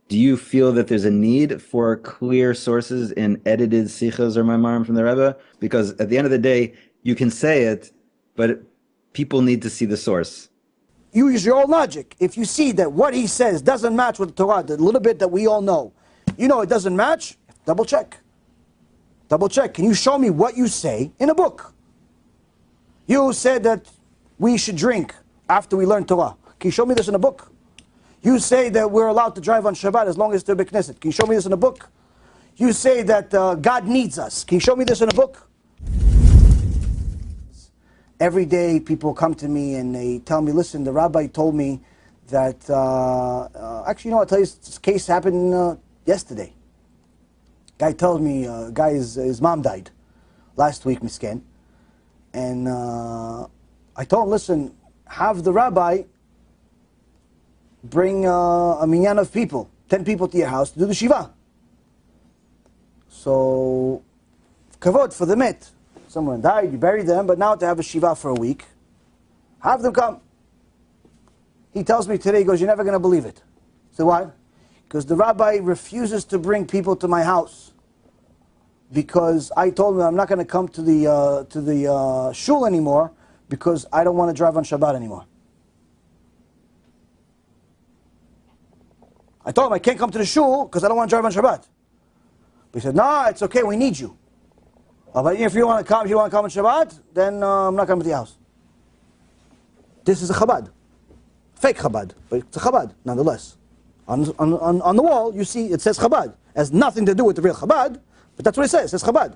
do you feel that there's a need for clear sources in edited sichos or maimarim from the Rebbe? Because at the end of the day, you can say it, but people need to see the source. You use your own logic. If you see that what he says doesn't match with the Torah, the little bit that we all know, you know it doesn't match, double check. Double check. Can you show me what you say in a book? You said that we should drink after we learn Torah. Can you show me this in a book? You say that we're allowed to drive on Shabbat as long as they're B'Knesset. Can you show me this in a book? You say that God needs us. Can you show me this in a book? Every day people come to me and they tell me, listen, the rabbi told me that, actually, you know, I'll tell you, this case happened yesterday. Guy tells me, his mom died last week, misken. And I told him, listen, have the rabbi bring a minyan of people, 10 people to your house to do the shiva. So, kavod for the met. Someone died, you buried them, but now to have a shiva for a week, have them come. He tells me today, he goes, you're never going to believe it. So why? Because the rabbi refuses to bring people to my house. Because I told him I'm not going to come to the shul anymore because I don't want to drive on Shabbat anymore. I told him I can't come to the shul because I don't want to drive on Shabbat. But he said, no, it's okay, we need you. But if you want to come, on Shabbat, then I'm not coming to the house. This is a Chabad. Fake Chabad, but it's a Chabad, nonetheless. On the wall, you see, it says Chabad. It has nothing to do with the real Chabad, but that's what it says. It says Chabad.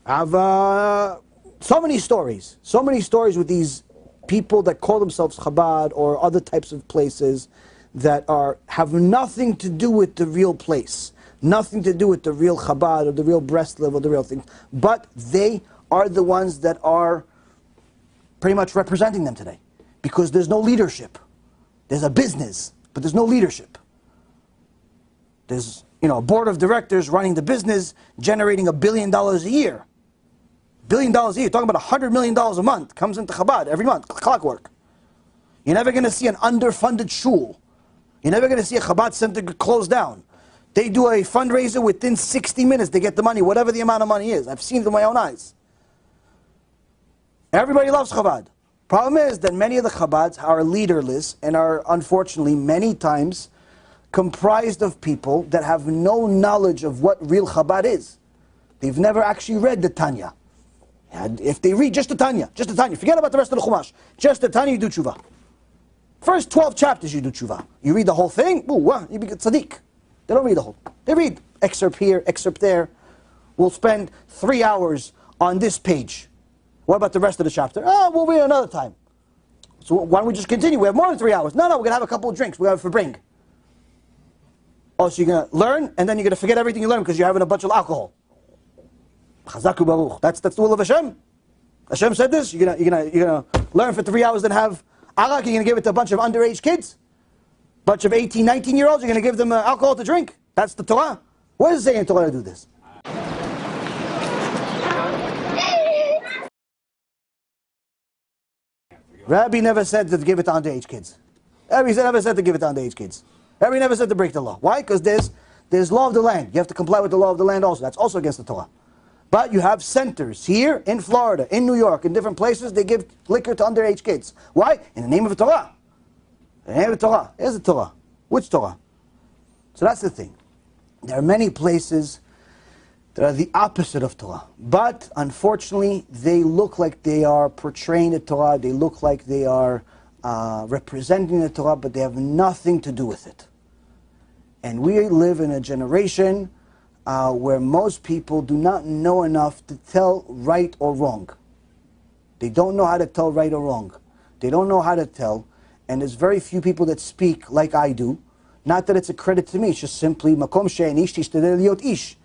I have so many stories with these people that call themselves Chabad or other types of places that have nothing to do with the real place, nothing to do with the real Chabad or the real Breslev or the real thing, but they are the ones that are pretty much representing them today, because there's no leadership. There's a business, but there's no leadership. There's, a board of directors running the business, generating $1 billion a year. $1 billion a year, talking about $100 million a month, comes into Chabad every month, clockwork. You're never going to see an underfunded shul. You're never going to see a Chabad center closed down. They do a fundraiser within 60 minutes, they get the money, whatever the amount of money is. I've seen it with my own eyes. Everybody loves Chabad. Problem is that many of the Chabads are leaderless and are, unfortunately, many times comprised of people that have no knowledge of what real Chabad is. They've never actually read the Tanya. And if they read just the Tanya, forget about the rest of the Chumash, just the Tanya, you do TeShuva. First 12 chapters you do TeShuva. You read the whole thing, you become tzaddik. They don't read the whole. They read excerpt here, excerpt there. We'll spend 3 hours on this page. What about the rest of the chapter? We'll read another time. So why don't we just continue? We have more than 3 hours. No, we're going to have a couple of drinks. We're going to have for bring. Oh, so you're going to learn, and then you're going to forget everything you learned because you're having a bunch of alcohol. Chazaku baruch. That's the will of Hashem. Hashem said this. You're gonna learn for 3 hours, then have alak. You're going to give it to a bunch of underage kids. Bunch of 18, 19-year-olds. You're going to give them alcohol to drink. That's the Torah. Where does it say in Torah to do this? Rabbi never said to give it to underage kids. Rabbi never said to give it to underage kids. Rabbi never said to break the law. Why? Because there's law of the land. You have to comply with the law of the land also. That's also against the Torah. But you have centers here in Florida, in New York, in different places. They give liquor to underage kids. Why? In the name of the Torah. In the name of the Torah. Here's the Torah. Which Torah? So that's the thing. There are many places that are the opposite of Torah. But, unfortunately, they look like they are portraying the Torah. They look like they are representing the Torah, but they have nothing to do with it. And we live in a generation where most people do not know enough to tell right or wrong. They don't know how to tell right or wrong. They don't know how to tell. And there's very few people that speak like I do. Not that it's a credit to me, it's just simply, Makom she'en ish tishtadel liot ish.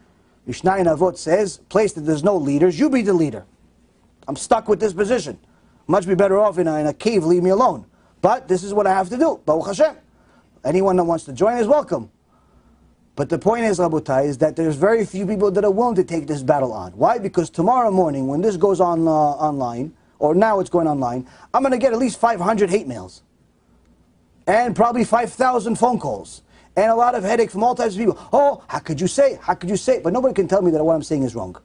Mishnah in Avot says, place that there's no leaders, you be the leader. I'm stuck with this position. Much be better off in a cave, leave me alone. But this is what I have to do. Baruch Hashem. Anyone that wants to join is welcome. But the point is, Rabotai, is that there's very few people that are willing to take this battle on. Why? Because tomorrow morning, when this goes on online, or now it's going online, I'm going to get at least 500 hate mails. and probably 5,000 phone calls, and a lot of headache from all types of people. Oh, how could you say it? How could you say it? But nobody can tell me that what I'm saying is wrong.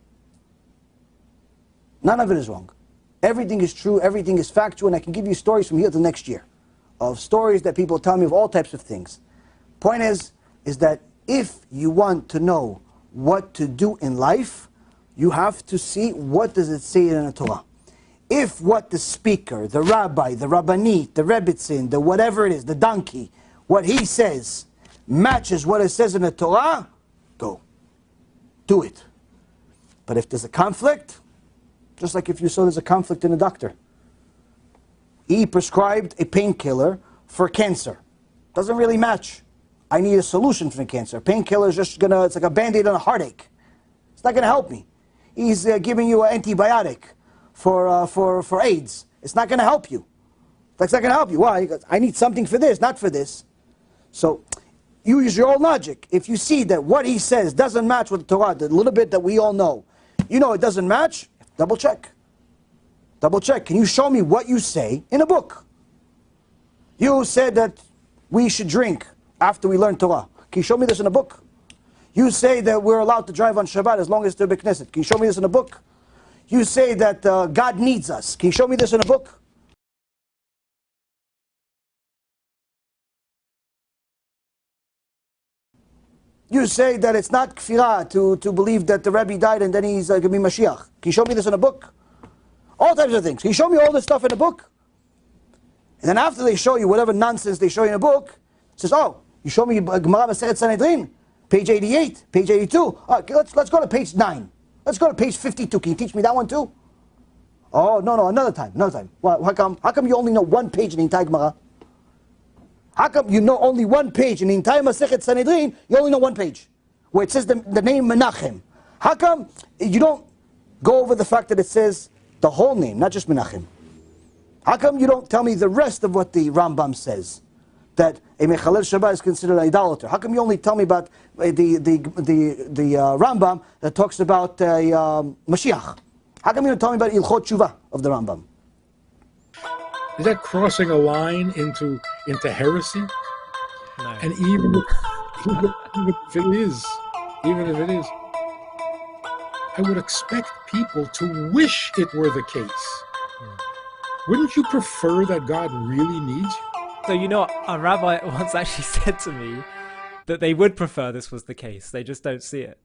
None of it is wrong. Everything is true, everything is factual, and I can give you stories from here to next year of stories that people tell me of all types of things. Point is that if you want to know what to do in life, you have to see what does it say in the Torah. If what the speaker, the rabbi, the rabbanit, the rebbitzin, the whatever it is, the donkey, what he says matches what it says in the Torah, go. Do it. But if there's a conflict, just like if you saw there's a conflict in a doctor. He prescribed a painkiller for cancer. Doesn't really match. I need a solution for cancer. Painkiller is just gonna, it's like a band-aid on a heartache. It's not gonna help me. He's giving you an antibiotic for AIDS. It's not gonna help you. It's not gonna help you. Why? Because I need something for this, not for this. So, you use your own logic. If you see that what he says doesn't match with the Torah, the little bit that we all know, you know it doesn't match, double check. Double check. Can you show me what you say in a book? You said that we should drink after we learn Torah. Can you show me this in a book? You say that we're allowed to drive on Shabbat as long as they're Knesset. Can you show me this in a book? You say that God needs us. Can you show me this in a book? You say that it's not kfirah to believe that the Rebbe died and then he's going to be Mashiach. Can you show me this in a book? All types of things. Can you show me all this stuff in a book? And then after they show you whatever nonsense they show you in a book, it says, oh, you show me Gemara Masechet Sanhedrin, page 88, page 82. Let's go to page 9. Let's go to page 52. Can you teach me that one too? Oh, no, another time. Well, how come you only know one page in the entire Gemara? How come you know only one page in the entire Masechet Sanhedrin? You only know one page where it says the name Menachem. How come you don't go over the fact that it says the whole name, not just Menachem? How come you don't tell me the rest of what the Rambam says? That a Mechalel Shabbat is considered an idolater. How come you only tell me about the Rambam that talks about Mashiach? How come you don't tell me about Hilchot TeShuva of the Rambam? Is that crossing a line into heresy? No. And even if it is, I would expect people to wish it were the case. Wouldn't you prefer that God really needs you? So you know, a rabbi once actually said to me that they would prefer this was the case. They just don't see it.